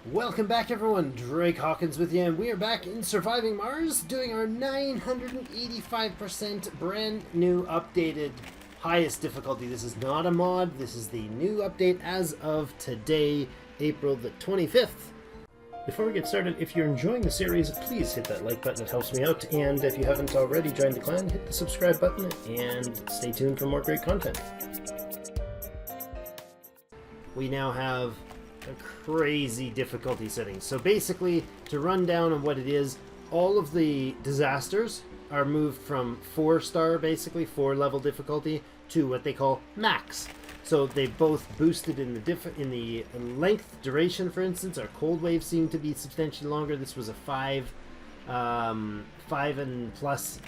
Welcome back, everyone. Drake Hawkins with you, and we are back in Surviving Mars, doing our 985% brand new updated highest difficulty. This is not a mod, this is the new update as of today, April the 25th. Before we get started, if you're enjoying the series, please hit that like button, it helps me out, and if you haven't already joined the clan, hit the subscribe button, and stay tuned for more great content. We now have a crazy difficulty setting. So basically, to run down on what it is, all of the disasters are moved from 4-star, basically 4-level difficulty, to what they call max. So they both boosted in the length, duration. For instance, our cold wave seemed to be substantially longer. This was a 5 plus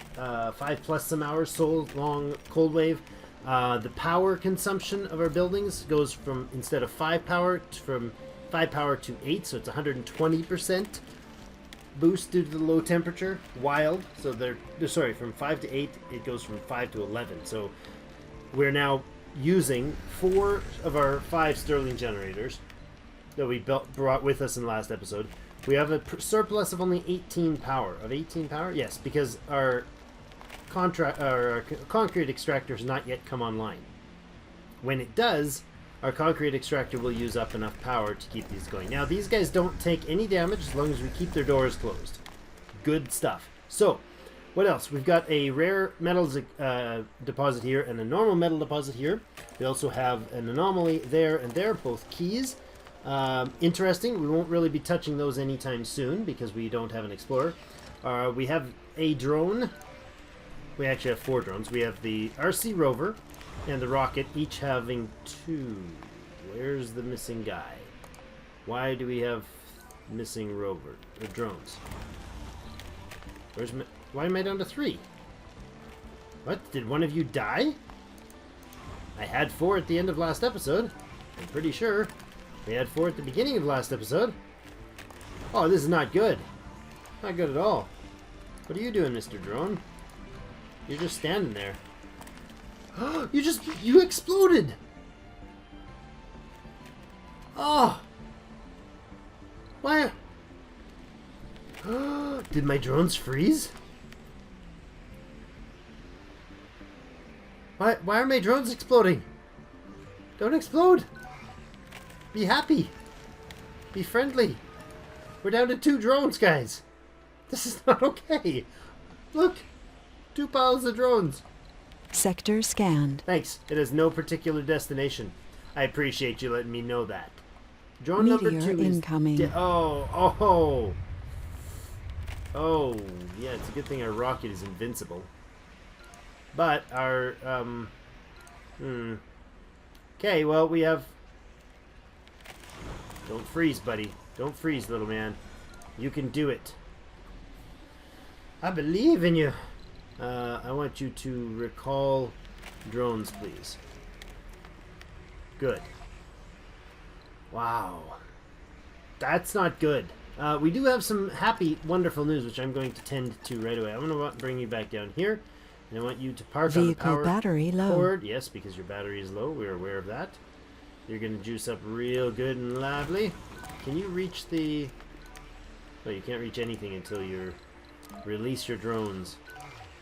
some hours so long cold wave. The power consumption of our buildings goes from, instead of 5 power, from 5 power to 8, so it's 120% boost due to the low temperature. Wild. So they're sorry, from 5 to 8, it goes from 5 to 11. So we're now using 4 of our 5 Stirling generators that we brought with us in the last episode. We have a surplus of only 18 power. Of 18 power? Yes, because our concrete extractor has not yet come online. When it does, our concrete extractor will use up enough power to keep these going. Now, these guys don't take any damage as long as we keep their doors closed. Good stuff. So, what else? We've got a rare metals deposit here and a normal metal deposit here. We also have an anomaly there and there, both keys. Interesting. We won't really be touching those anytime soon because we don't have an explorer. We have a drone. We actually have 4 drones. We have the RC rover and the rocket, each having 2. Where's the missing guy? Why do we have missing rover or drones? Why am I down to 3? What? Did one of you die? I had 4 at the end of last episode. I'm pretty sure. We had 4 at the beginning of last episode. Oh, this is not good. Not good at all. What are you doing, Mr. Drone? You're just standing there. You exploded! Oh! Why? Did my drones freeze? Why are my drones exploding? Don't explode! Be happy! Be friendly! We're down to 2 drones, guys! This is not okay! Look! 2 piles of drones. Sector scanned. Thanks. It has no particular destination. I appreciate you letting me know that. Drone Meteor number 2 incoming. is... Oh, yeah, it's a good thing our rocket is invincible. But our, Okay, well, we have... Don't freeze, buddy. Don't freeze, little man. You can do it. I believe in you. I want you to recall drones, please. Good. Wow. That's not good. We do have some happy, wonderful news, which I'm going to tend to right away. I'm going to bring you back down here, and I want you to park on the power battery low. cord. Yes, because your battery is low. We're aware of that. You're going to juice up real good and lively. Can you reach the... Oh, you can't reach anything until you release your drones.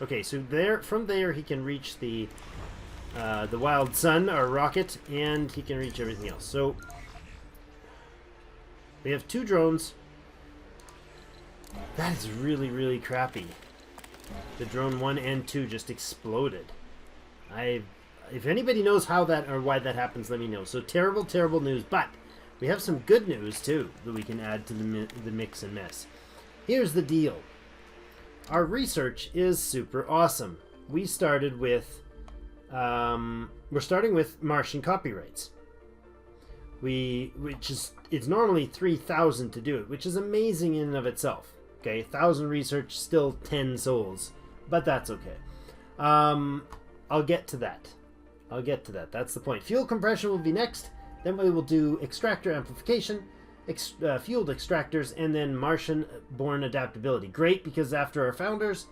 Okay, so from there he can reach the Wild Sun, our rocket, and he can reach everything else. So we have 2 drones. That is really, really crappy. The drone 1 and 2 just exploded. If anybody knows how that or why that happens, let me know. So terrible, terrible news. But we have some good news too that we can add to the mix and mess. Here's the deal. Our research is super awesome. We started with, we're starting with Martian copyrights. It's normally 3,000 to do it, which is amazing in and of itself. Okay, 1,000 research, still 10 souls, but that's okay. I'll get to that. That's the point. Fuel compression will be next. Then we will do extractor amplification, fueled extractors, and then Martian-born adaptability. Great, because after our founders,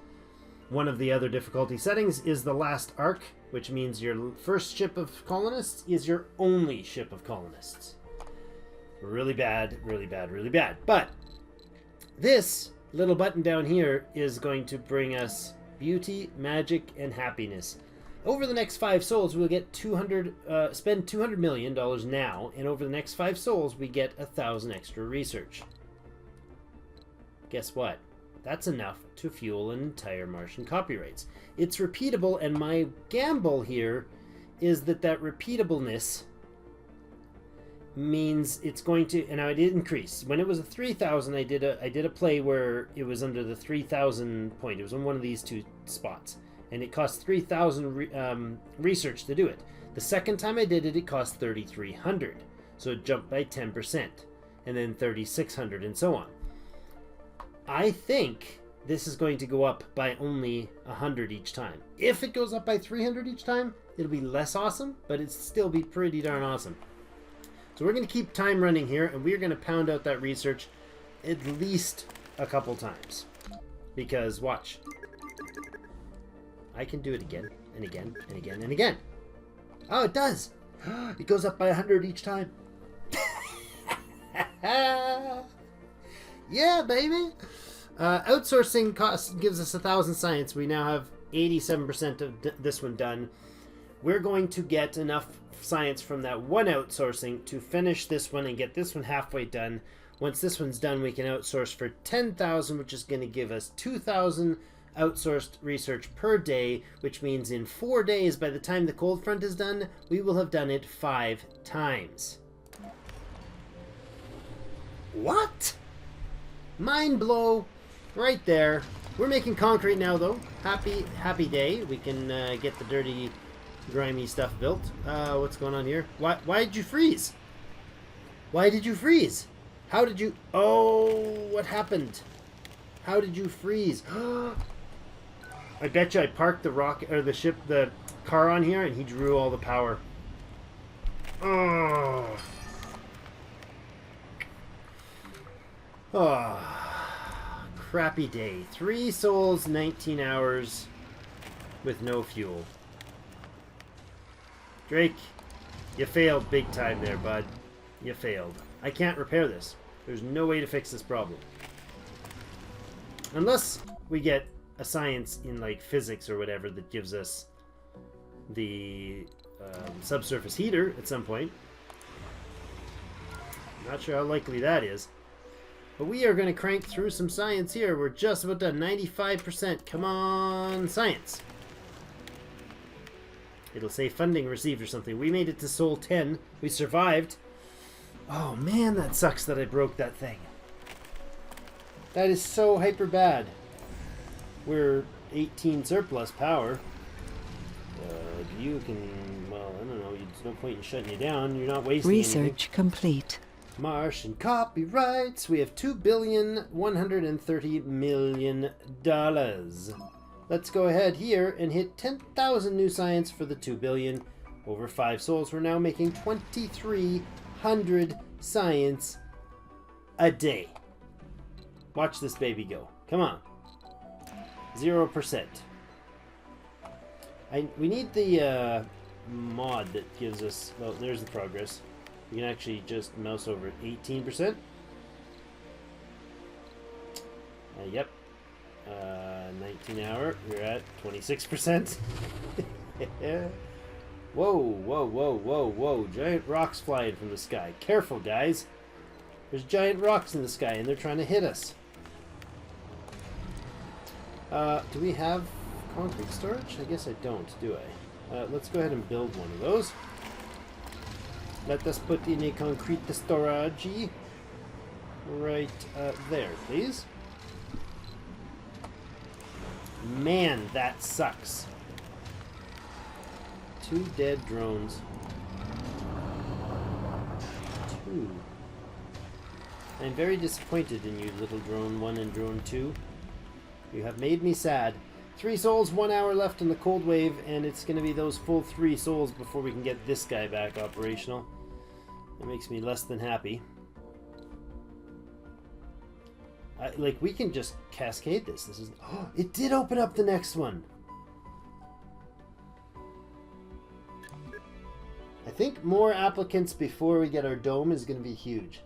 one of the other difficulty settings is the last arc, which means your first ship of colonists is your only ship of colonists. Really bad, really bad, really bad. But this little button down here is going to bring us beauty, magic, and happiness. Over the next 5 souls, we'll get spend $200 million now, and over the next 5 souls, we get 1,000 extra research. Guess what? That's enough to fuel an entire Martian copyrights. It's repeatable, and my gamble here is that repeatableness means it's going to, and now it did increase. When it was a 3,000, I did a play where it was under the 3,000 point. It was on one of these 2 spots, and it cost 3,000 research to do it. The second time I did it, it cost 3,300, so it jumped by 10%, and then 3,600, and so on. I think this is going to go up by only 100 each time. If it goes up by 300 each time, it'll be less awesome, but it'll still be pretty darn awesome. So we're going to keep time running here, and we're going to pound out that research at least a couple times. Because, watch. I can do it again, and again, and again, and again. Oh, it does! It goes up by 100 each time. Yeah, baby! Outsourcing cost gives us 1,000 science. We now have 87% of this one done. We're going to get enough science from that one outsourcing to finish this one and get this one halfway done. Once this one's done, we can outsource for 10,000, which is going to give us 2,000 outsourced research per day, which means in 4 days, by the time the cold front is done, we will have done it 5 times. What? Mind blow right there. We're making concrete now, though. Happy day. We can get the dirty, grimy stuff built. What's going on here? Why did you freeze? Why did you freeze? How did you... Oh, what happened? How did you freeze? I bet you I parked the car on here, and he drew all the power. Oh. Oh. Crappy day. 3 souls, 19 hours with no fuel. Drake, you failed big time there, bud. You failed. I can't repair this. There's no way to fix this problem. Unless we get a science in, like, physics or whatever that gives us the subsurface heater at some point. Not sure how likely that is. But we are going to crank through some science here. We're just about done. 95%. Come on, science. It'll say funding received or something. We made it to Soul 10. We survived. Oh man, that sucks that I broke that thing. That is so hyper bad. We're 18 surplus power. You can, well, I don't know. There's no point in shutting you down. You're not wasting anything. Research complete. Martian copyrights. We have $2,130 million. Let's go ahead here and hit 10,000 new science for the 2 billion. Over 5 souls, we're now making 2,300 science a day. Watch this baby go. Come on. 0%. We need the mod that gives us... Well, there's the progress. You can actually just mouse over at 18%. Yep. 19 hour. We're at 26%. Whoa, whoa, whoa, whoa, whoa. Giant rocks flying from the sky. Careful, guys. There's giant rocks in the sky, and they're trying to hit us. Do we have concrete storage? I guess I don't, do I? Let's go ahead and build one of those. Let us put in a concrete storage right there, please. Man, that sucks. 2 dead drones. 2. I'm very disappointed in you, little drone 1 and drone 2. You have made me sad. 3 souls, 1 hour left in the cold wave, and it's going to be those full 3 souls before we can get this guy back operational. That makes me less than happy. Like, we can just cascade this. This is... Oh, it did open up the next one! I think more applicants before we get our dome is going to be huge.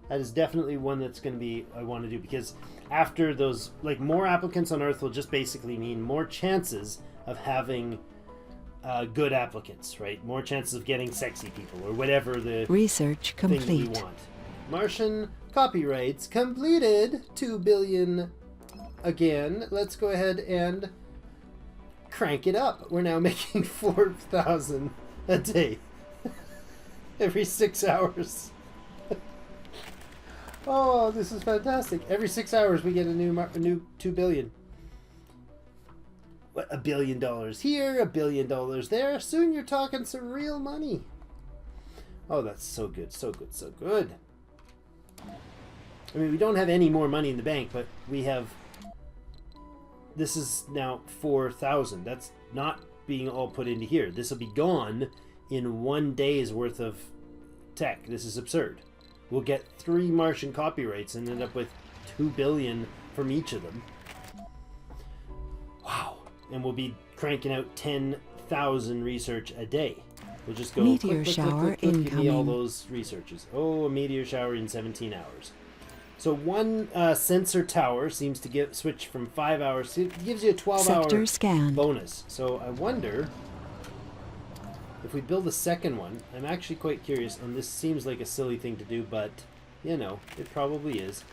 That is definitely one that's going to be I want to do, because after those, like, more applicants on Earth will just basically mean more chances of having good applicants, right? More chances of getting sexy people or whatever the Research thing we complete. want. Martian copyrights completed. 2 billion again. Let's go ahead and crank it up. We're now making 4,000 a day. Every 6 hours. Oh, this is fantastic. Every 6 hours we get a new 2 billion. What, $1 billion here, $1 billion there. Soon you're talking some real money. Oh, that's so good, so good, so good. I mean, we don't have any more money in the bank, but we have... This is now 4,000. That's not being all put into here. This will be gone in 1 day's worth of tech. This is absurd. We'll get 3 Martian copyrights and end up with 2 billion from each of them. Wow. And we'll be cranking out 10,000 research a day. We'll just go Meteor click, shower give me all incoming. those researches. Oh, a meteor shower in 17 hours. So one sensor tower seems to switch from 5 hours. It gives you a 12-hour Sector scanned. bonus. So I wonder if we build a second one. I'm actually quite curious, and this seems like a silly thing to do, but, you know, it probably is.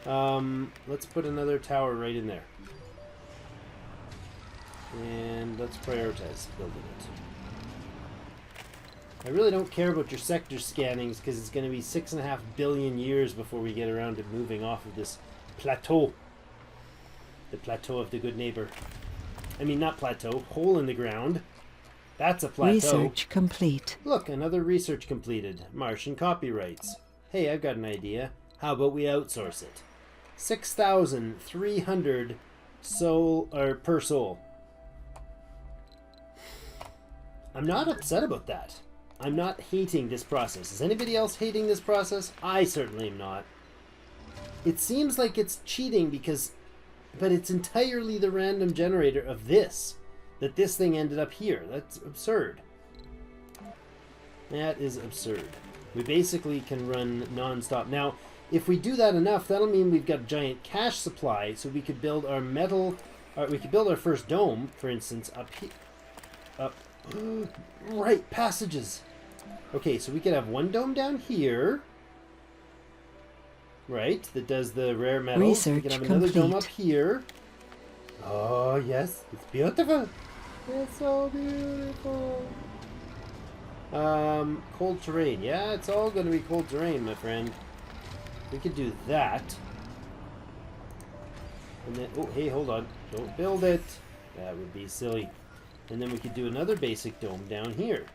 Let's put another tower right in there. And let's prioritize building it. I really don't care about your sector scannings, because it's going to be 6.5 billion years before we get around to moving off of this plateau. The plateau of the good neighbor. I mean, not plateau, hole in the ground. That's a plateau. Research complete. Look, another research completed. Martian copyrights. Hey, I've got an idea. How about we outsource it? 6,300 per soul. I'm not upset about that. I'm not hating this process. Is anybody else hating this process? I certainly am not. It seems like it's cheating but it's entirely the random generator of this. That this thing ended up here. That's absurd. That is absurd. We basically can run non-stop. Now, if we do that enough, that'll mean we've got a giant cash supply, so we could build our we could build our first dome, for instance, up here. Right, passages. Okay, so we could have one dome down here. Right, that does the rare metals. Research we could have another complete. dome up here. Oh, yes, it's beautiful. It's so beautiful. Cold terrain. Yeah, it's all going to be cold terrain, my friend. We could do that. And then, oh, hey, hold on. Don't build it. That would be silly. And then we could do another basic dome down here.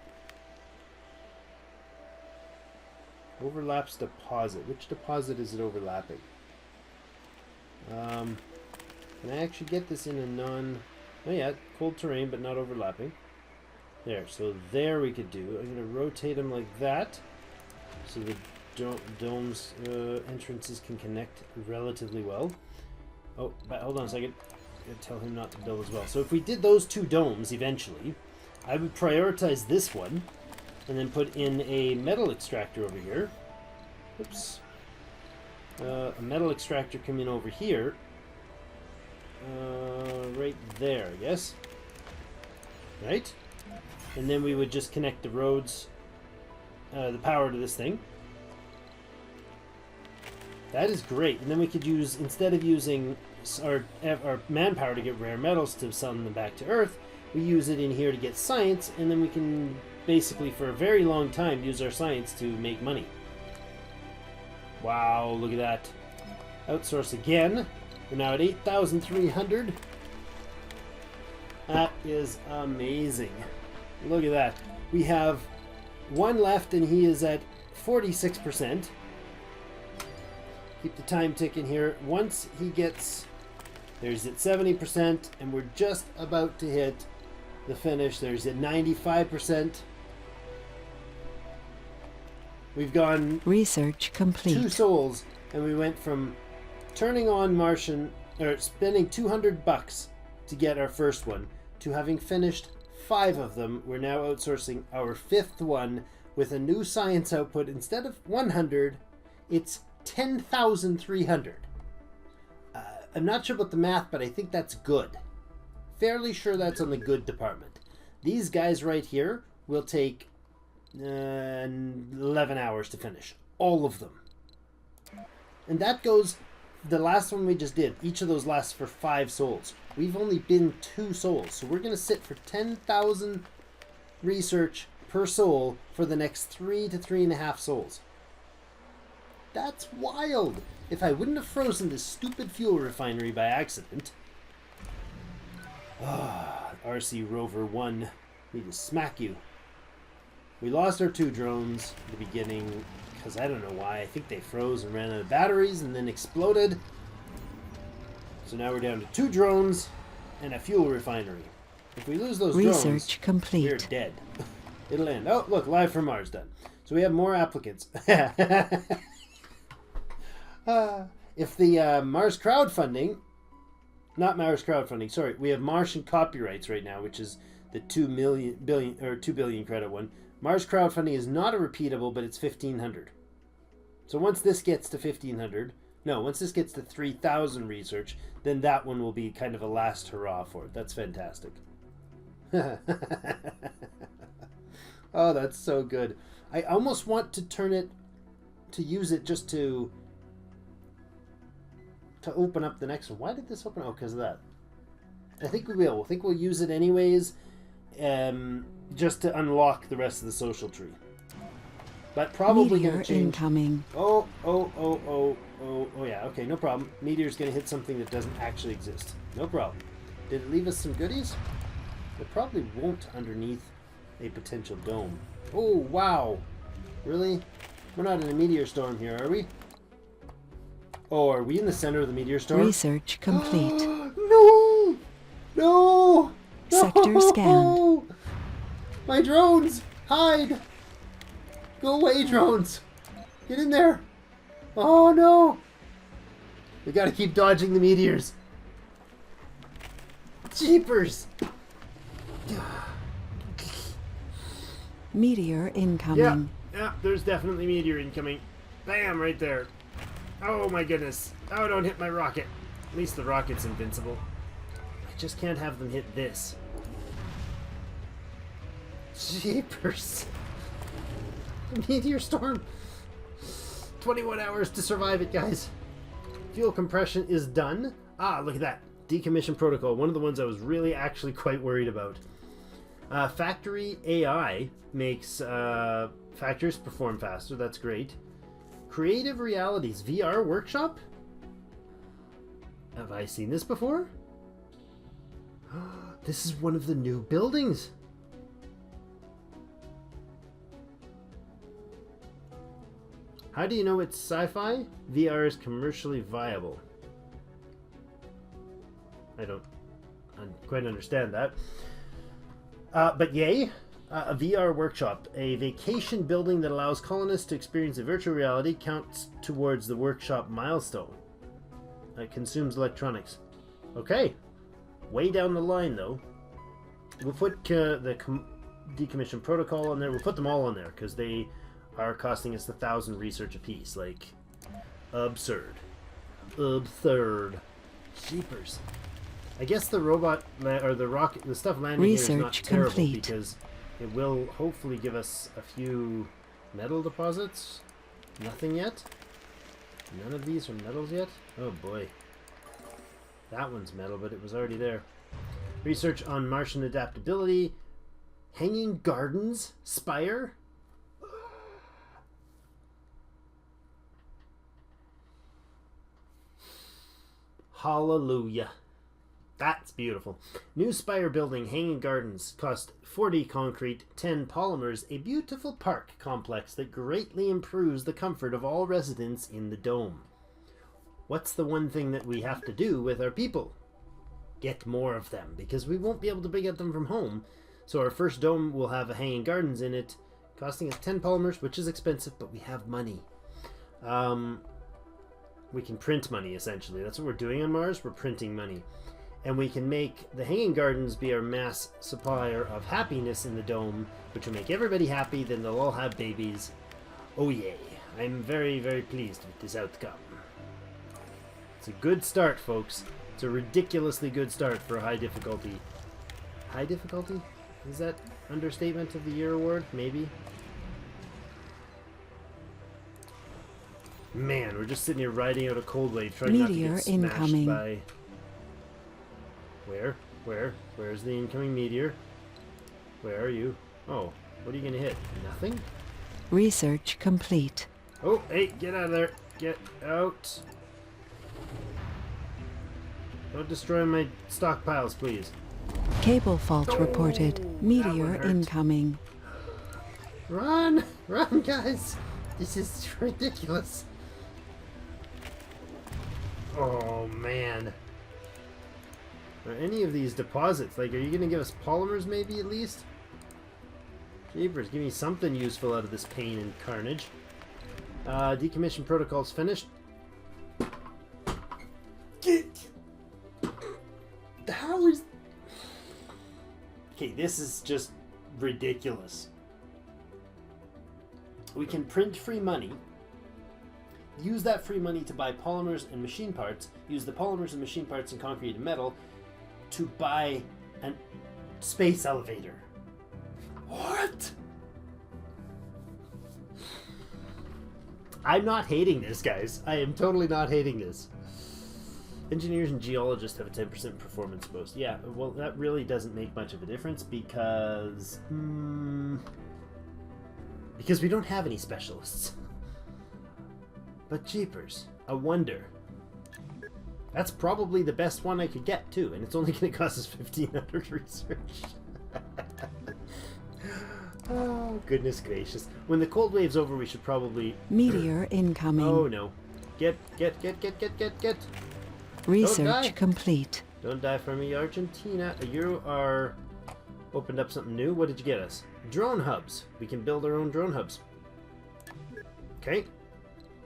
Overlaps deposit. Which deposit is it overlapping? Can I actually get this in a oh yeah, cold terrain, but not overlapping. There, so there we could do. I'm going to rotate them like that. So the dome's entrances can connect relatively well. Oh, but hold on a second. I'm going to tell him not to build as well. So if we did those 2 domes eventually, I would prioritize this one and then put in a metal extractor over here. Oops. A metal extractor come in over here. Right there, I guess. Right? And then we would just connect the roads, the power to this thing. That is great. And then we could use, instead of using our manpower to get rare metals to send them back to Earth, we use it in here to get science, and then we can basically for a very long time use our science to make money. Wow, look at that. Outsource again. We're now at 8,300. That is amazing. Look at that. We have one left and he is at 46%. Keep the time ticking here. Once he gets, there's at 70%, and we're just about to hit the finish. There's at 95%. We've gone Research complete. 2 souls, and we went from turning on Martian, or spending $200 to get our first one, to having finished 5 of them. We're now outsourcing our 5th one with a new science output. Instead of 100, it's 10,300. I'm not sure about the math, but I think that's good. Fairly sure that's on the good department. These guys right here will take 11 hours to finish. All of them. And that goes, the last one we just did, each of those lasts for 5 souls. We've only been 2 souls, so we're going to sit for 10,000 research per soul for the next 3 to 3.5 souls. That's wild! If I wouldn't have frozen this stupid fuel refinery by accident... RC Rover 1, need to smack you. We lost our 2 drones at the beginning, because I don't know why. I think they froze and ran out of batteries and then exploded. So now we're down to 2 drones and a fuel refinery. If we lose those drones, complete. we're dead. It'll end. Oh, look, live from Mars done. So we have more applicants. If the Mars crowdfunding... Not Mars crowdfunding, sorry. We have Martian copyrights right now, which is the 2 billion credit one. Mars crowdfunding is not a repeatable, but it's 1,500. So once this gets to 1,500... No, once this gets to 3,000 research, then that one will be kind of a last hurrah for it. That's fantastic. Oh, that's so good. I almost want to turn it, to use it just to open up the next one. Why did this open? Oh, because of that. I think we will. I think we'll use it anyways, just to unlock the rest of the social tree. But probably going to change. Incoming. Oh, yeah, okay, no problem. Meteor's going to hit something that doesn't actually exist. No problem. Did it leave us some goodies? It probably won't underneath a potential dome. Oh, wow. Really? We're not in a meteor storm here, are we? Oh, are we in the center of the meteor storm? Research complete. No! No! Sector scanned. My drones! Hide! Go away, drones! Get in there! Oh, no! We gotta keep dodging the meteors. Jeepers! Meteor incoming. Yeah, there's definitely meteor incoming. Bam, right there. Oh my goodness. Oh, don't hit my rocket. At least the rocket's invincible. I just can't have them hit this. Jeepers. Meteor storm. 21 hours to survive it, guys. Fuel compression is done. Ah, look at that. Decommission protocol. One of the ones I was really actually quite worried about. Factory AI makes factories perform faster. That's great. Creative Realities VR workshop? Have I seen this before? This is one of the new buildings. How do you know it's sci-fi? VR is commercially viable. I don't quite understand that. But yay, a VR workshop, a vacation building that allows colonists to experience a virtual reality, counts towards the workshop milestone. It consumes electronics. Okay, way down the line though. We'll put the decommission protocol on there. We'll put them all on there because they are costing us 1,000 research apiece. Like, absurd. Absurd. Jeepers. I guess the robot or the rocket, the stuff landing here is not terrible because it will hopefully give us a few metal deposits. Nothing yet. None of these are metals yet. Oh boy. That one's metal, but it was already there. Research on Martian adaptability. Hanging Gardens Spire. Hallelujah. That's beautiful. New spire building, Hanging Gardens, cost 40 concrete, 10 polymers, a beautiful park complex that greatly improves the comfort of all residents in the dome. What's the one thing that we have to do with our people? Get more of them, because we won't be able to get them from home. So our first dome will have a Hanging Gardens in it, costing us 10 polymers, which is expensive, but we have money. We can print money, essentially. That's what we're doing on Mars. We're printing money. And we can make the Hanging Gardens be our mass supplier of happiness in the dome, which will make everybody happy. Then they'll all have babies. Oh, yay. I'm very, very pleased with this outcome. It's a good start, folks. It's a ridiculously good start for a high difficulty. High difficulty? Is that understatement of the year award? Maybe. Man, we're just sitting here riding out a cold wave, trying Meteor not to get smashed incoming. by... Where's the incoming meteor? Where are you? Oh, what are you gonna hit? Nothing? Research complete. Oh, hey, get out of there. Get out. Don't destroy my stockpiles, please. Cable fault reported. that one Meteor hurt. incoming. Run! Run, guys! This is ridiculous. Oh, man. Are any of these deposits, like, are you going to give us polymers maybe at least? Jeepers, give me something useful out of this pain and carnage. Decommission protocol's finished. How is... Okay, this is just ridiculous. We can print free money, use that free money to buy polymers and machine parts, use the polymers and machine parts and concrete and metal to buy a space elevator. What? I'm not hating this, guys. I am totally not hating this. Engineers and geologists have a 10% performance boost. Yeah, well, that really doesn't make much of a difference because we don't have any specialists. But jeepers, I wonder. That's probably the best one I could get, too, and it's only going to cost us 1,500 research. Oh, goodness gracious. When the cold wave's over, we should probably... Meteor incoming. Oh, no. Get. Research complete. Don't die for me, Argentina. You are... Opened up something new. What did you get us? Drone hubs. We can build our own drone hubs. Okay.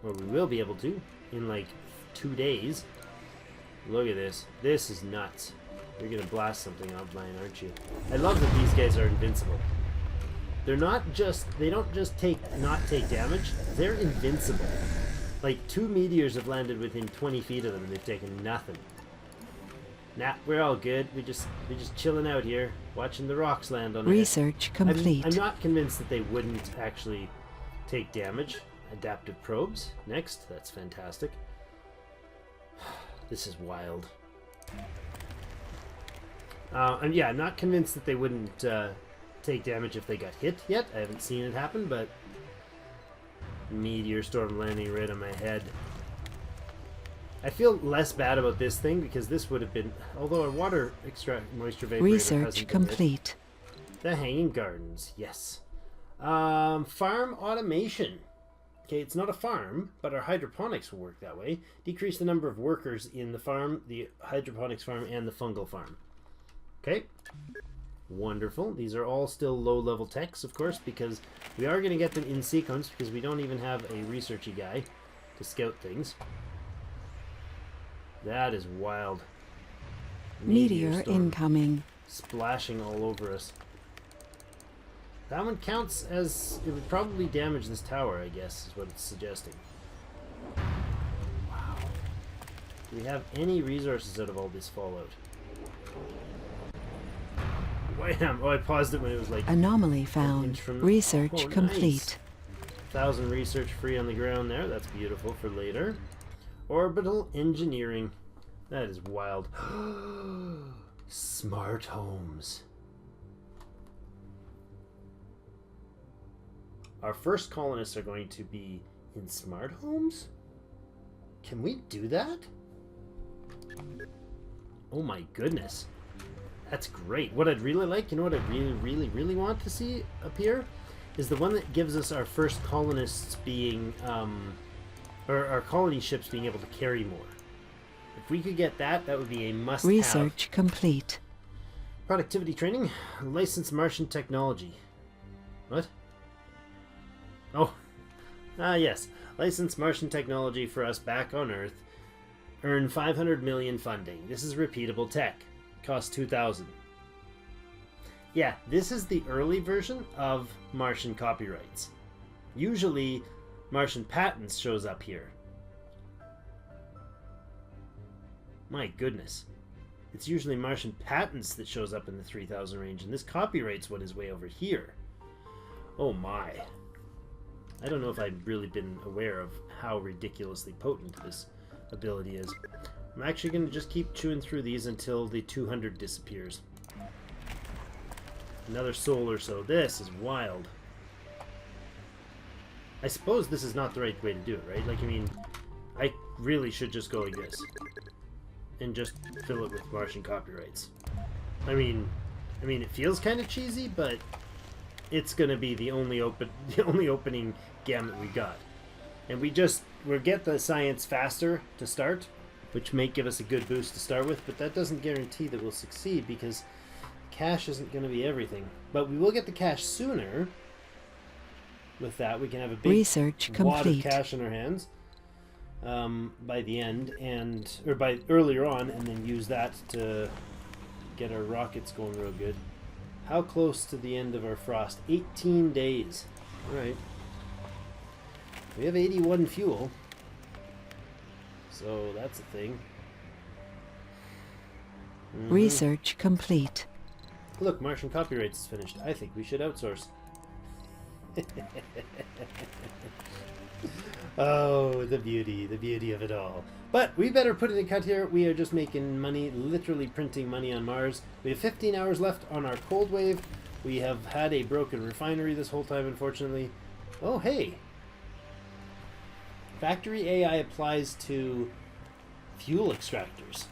Or we will be able to in like 2 days. Look at this. This is nuts. You're gonna blast something offline, aren't you? I love that these guys are invincible. They're not just... They don't just not take damage. They're invincible. Like 2 meteors have landed within 20 feet of them and they've taken nothing. Nah, we're all good. We're just chilling out here, watching the rocks land on Research complete. I'm not convinced that they wouldn't actually take damage. Adaptive probes. Next. That's fantastic. This is wild. And yeah, I'm not convinced that they wouldn't take damage if they got hit yet. I haven't seen it happen, but... Meteor storm landing right on my head. I feel less bad about this thing because this would have been... Although our water extract moisture vapor Research complete. The hanging gardens, yes. Farm automation. Okay, it's not a farm, but our hydroponics will work that way. Decrease the number of workers in the farm, the hydroponics farm, and the fungal farm. Okay. Wonderful. These are all still low-level techs, of course, because we are going to get them in sequence because we don't even have a researchy guy to scout things. That is wild. Meteor storm incoming. splashing all over us. That one counts as... It would probably damage this tower, I guess, is what it's suggesting. Wow. Do we have any resources out of all this fallout? Wham! Oh, I paused it when it was like... Anomaly found. Research Oh, complete. Nice. 1,000 research free on the ground there. That's beautiful for later. Orbital engineering. That is wild. Smart homes. Our first colonists are going to be in smart homes? Can we do that? Oh my goodness. That's great. What I'd really like, you know what I really want to see appear? Is the one that gives us our first colonists being, or our colony ships being able to carry more. If we could get that, that would be a must-have. Research complete. Productivity training. Licensed Martian technology. What? Oh. Yes. Licensed Martian technology for us back on Earth. Earn 500 million funding. This is repeatable tech. Cost 2,000. Yeah, this is the early version of Martian copyrights. Usually, Martian patents shows up here. My goodness. It's usually Martian patents that shows up in the 3,000 range, and this copyright's what is way over here. Oh my. I don't know if I've really been aware of how ridiculously potent this ability is. I'm actually going to just keep chewing through these until the 200 disappears. Another soul or so. This is wild. I suppose this is not the right way to do it, right? Like, I mean, I really should just go like this. And just fill it with Martian copyrights. I mean, it feels kind of cheesy, but it's gonna be the only opening gamut we got, and we'll get the science faster to start, which may give us a good boost to start with, but that doesn't guarantee that we'll succeed because cash isn't going to be everything. But we will get the cash sooner. With that, we can have a big research wad complete. of cash in our hands by the end, or by earlier on, and then use that to get our rockets going real good. How close to the end of our frost? 18 days. All right. We have 81 fuel, so that's a thing. Research complete. Look, Martian copyrights is finished. I think we should outsource. Oh, the beauty of it all. But we better put it in cut here. We are just making money, literally printing money on Mars. We have 15 hours left on our cold wave. We have had a broken refinery this whole time, unfortunately. Oh, hey. Factory AI applies to fuel extractors.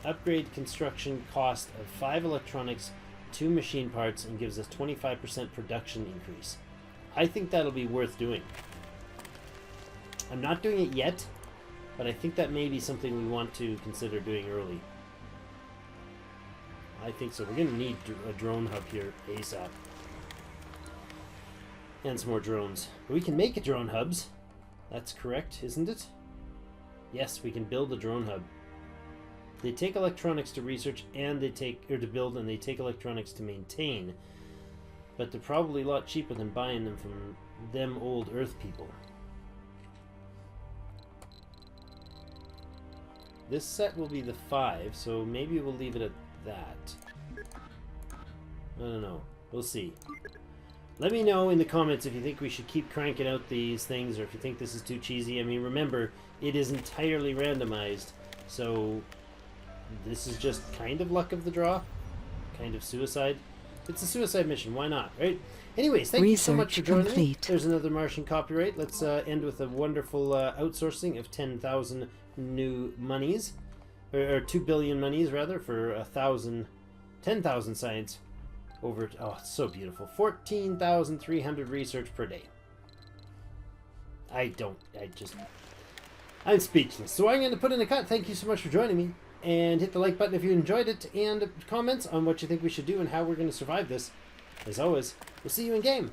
Upgrade construction cost of 5 electronics, 2 machine parts, and gives us 25% production increase. I think that'll be worth doing. I'm not doing it yet, but I think that may be something we want to consider doing early. I think so. We're going to need a drone hub here ASAP. And some more drones. But we can make a drone hubs. That's correct, isn't it? Yes, we can build a drone hub. They take electronics to research and they take, or to build, and they take electronics to maintain. But they're probably a lot cheaper than buying them from them old Earth people. This set will be the 5, so maybe we'll leave it at that. I don't know. We'll see. Let me know in the comments if you think we should keep cranking out these things or if you think this is too cheesy. I mean, remember, it is entirely randomized, so this is just kind of luck of the draw, kind of suicide. It's a suicide mission, why not, right? Anyways, thank you so much for joining me. There's another Martian copyright. Let's end with a wonderful outsourcing of 10,000 new monies, or 2 billion monies rather, for 10,000 science over. Oh, it's so beautiful. 14,300 research per day. I'm speechless. So I'm going to put in a cut. Thank you so much for joining me. And hit the like button if you enjoyed it, and comments on what you think we should do and how we're going to survive this. As always, we'll see you in game.